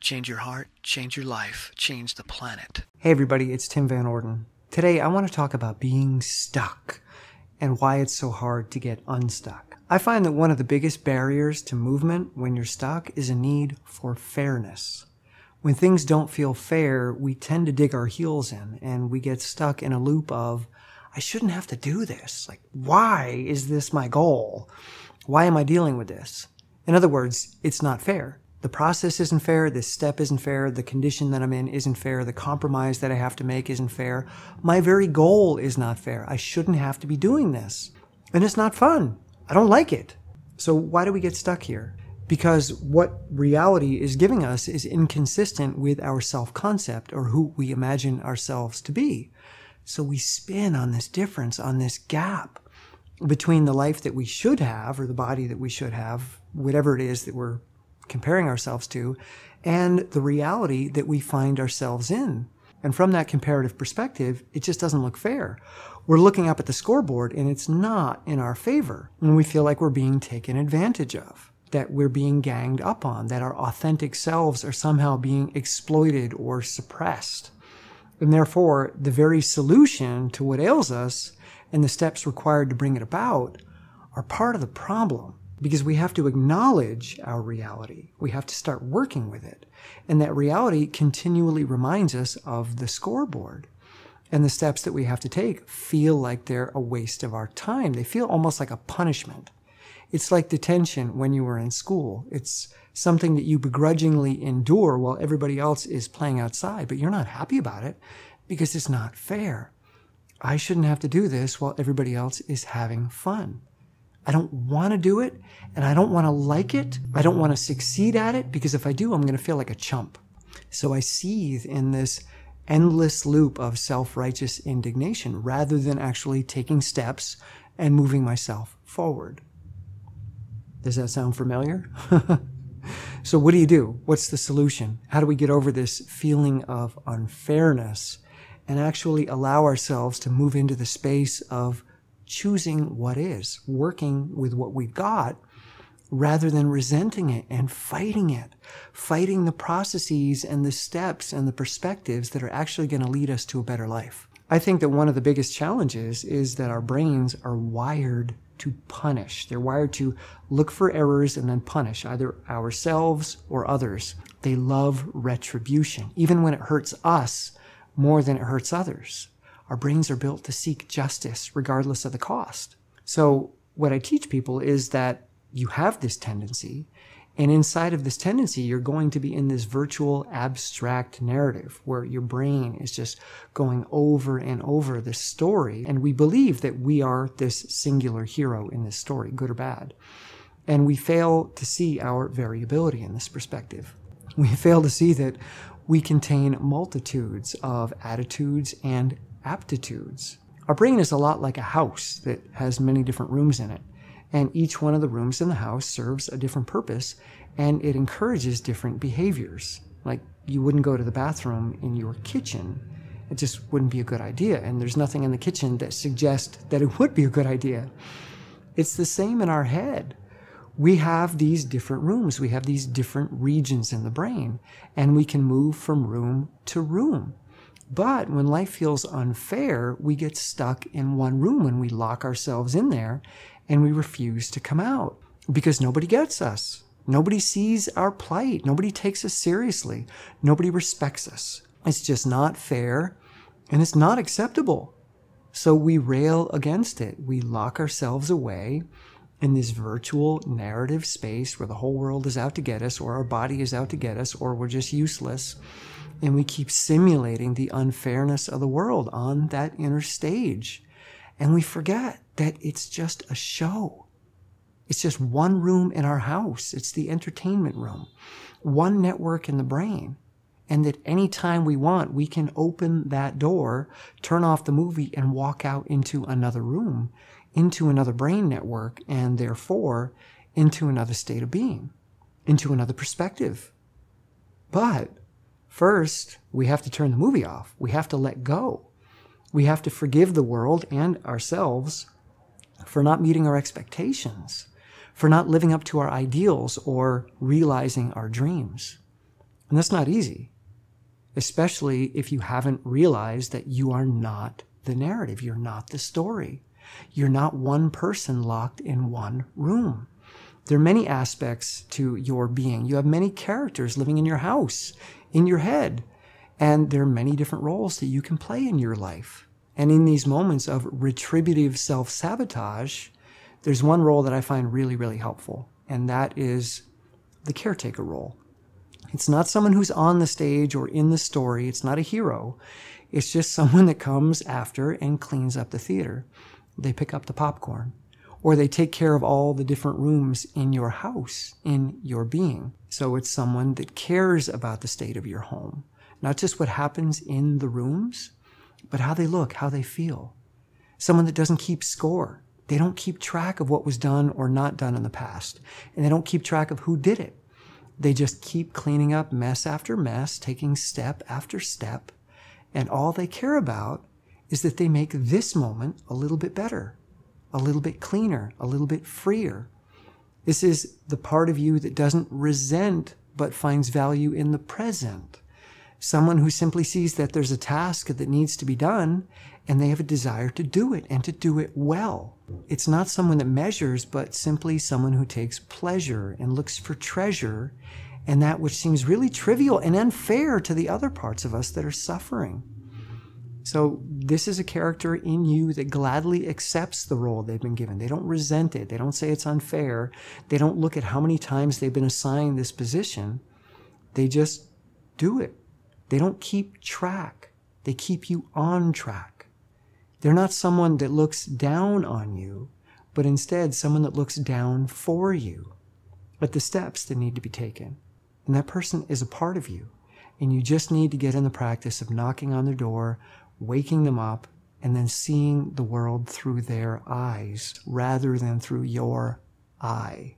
Change your heart, change your life, change the planet. Hey everybody, it's Tim Van Orden. Today I want to talk about being stuck and why it's so hard to get unstuck. I find that one of the biggest barriers to movement when you're stuck is a need for fairness. When things don't feel fair, we tend to dig our heels in and we get stuck in a loop of, I shouldn't have to do this. Like, why is this my goal? Why am I dealing with this? In other words, it's not fair. The process isn't fair, this step isn't fair, the condition that I'm in isn't fair, the compromise that I have to make isn't fair. My very goal is not fair. I shouldn't have to be doing this. And it's not fun. I don't like it. So why do we get stuck here? Because what reality is giving us is inconsistent with our self-concept or who we imagine ourselves to be. So we spin on this difference, on this gap between the life that we should have or the body that we should have, whatever it is that we're comparing ourselves to, and the reality that we find ourselves in. And from that comparative perspective, it just doesn't look fair. We're looking up at the scoreboard and it's not in our favor. And we feel like we're being taken advantage of, that we're being ganged up on, that our authentic selves are somehow being exploited or suppressed. And therefore, the very solution to what ails us and the steps required to bring it about are part of the problem. Because we have to acknowledge our reality. We have to start working with it. And that reality continually reminds us of the scoreboard. And the steps that we have to take feel like they're a waste of our time. They feel almost like a punishment. It's like detention when you were in school. It's something that you begrudgingly endure while everybody else is playing outside, but you're not happy about it because it's not fair. I shouldn't have to do this while everybody else is having fun. I don't want to do it, and I don't want to like it. I don't want to succeed at it, because if I do, I'm going to feel like a chump. So I seethe in this endless loop of self-righteous indignation rather than actually taking steps and moving myself forward. Does that sound familiar? So what do? What's the solution? How do we get over this feeling of unfairness and actually allow ourselves to move into the space of choosing what is, working with what we've got, rather than resenting it and fighting it, fighting the processes and the steps and the perspectives that are actually going to lead us to a better life? I think that one of the biggest challenges is that our brains are wired to punish. They're wired to look for errors and then punish either ourselves or others. They love retribution, even when it hurts us more than it hurts others. Our brains are built to seek justice regardless of the cost. So what I teach people is that you have this tendency, and inside of this tendency, you're going to be in this virtual abstract narrative where your brain is just going over and over this story. And we believe that we are this singular hero in this story, good or bad. And we fail to see our variability in this perspective. We fail to see that we contain multitudes of attitudes and aptitudes. Our brain is a lot like a house that has many different rooms in it. And each one of the rooms in the house serves a different purpose, and it encourages different behaviors. Like, you wouldn't go to the bathroom in your kitchen. It just wouldn't be a good idea. And there's nothing in the kitchen that suggests that it would be a good idea. It's the same in our head. We have these different rooms. We have these different regions in the brain, and we can move from room to room. But when life feels unfair, we get stuck in one room and we lock ourselves in there and we refuse to come out because nobody gets us. Nobody sees our plight. Nobody takes us seriously. Nobody respects us. It's just not fair and it's not acceptable. So we rail against it. We lock ourselves away in this virtual narrative space where the whole world is out to get us, or our body is out to get us, or we're just useless. And we keep simulating the unfairness of the world on that inner stage. And we forget that it's just a show. It's just one room in our house. It's the entertainment room. One network in the brain. And that anytime we want, we can open that door, turn off the movie, and walk out into another room, into another brain network, and therefore into another state of being, into another perspective. But first, we have to turn the movie off. We have to let go. We have to forgive the world and ourselves for not meeting our expectations, for not living up to our ideals or realizing our dreams. And that's not easy, especially if you haven't realized that you are not the narrative. You're not the story. You're not one person locked in one room. There are many aspects to your being. You have many characters living in your house, in your head, and there are many different roles that you can play in your life. And in these moments of retributive self-sabotage, there's one role that I find really, really helpful, and that is the caretaker role. It's not someone who's on the stage or in the story. It's not a hero. It's just someone that comes after and cleans up the theater. They pick up the popcorn, or they take care of all the different rooms in your house, in your being. So it's someone that cares about the state of your home, not just what happens in the rooms, but how they look, how they feel. Someone that doesn't keep score. They don't keep track of what was done or not done in the past, and they don't keep track of who did it. They just keep cleaning up mess after mess, taking step after step, and all they care about is that they make this moment a little bit better, a little bit cleaner, a little bit freer. This is the part of you that doesn't resent but finds value in the present. Someone who simply sees that there's a task that needs to be done and they have a desire to do it and to do it well. It's not someone that measures, but simply someone who takes pleasure and looks for treasure and that which seems really trivial and unfair to the other parts of us that are suffering. So this is a character in you that gladly accepts the role they've been given. They don't resent it. They don't say it's unfair. They don't look at how many times they've been assigned this position. They just do it. They don't keep track. They keep you on track. They're not someone that looks down on you, but instead someone that looks down for you at the steps that need to be taken. And that person is a part of you. And you just need to get in the practice of knocking on their door, waking them up, and then seeing the world through their eyes rather than through your eye,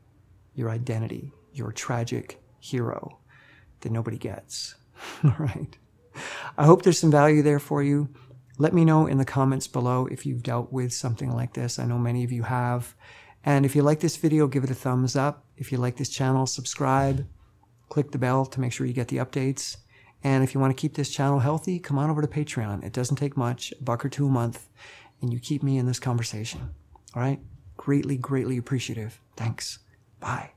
your identity, your tragic hero that nobody gets. All right. I hope there's some value there for you. Let me know in the comments below if you've dealt with something like this. I know many of you have. And if you like this video, give it a thumbs up. If you like this channel, subscribe. Click the bell to make sure you get the updates. And if you want to keep this channel healthy, come on over to Patreon. It doesn't take much, $1 or $2 a month, and you keep me in this conversation. All right? Greatly, greatly appreciative. Thanks. Bye.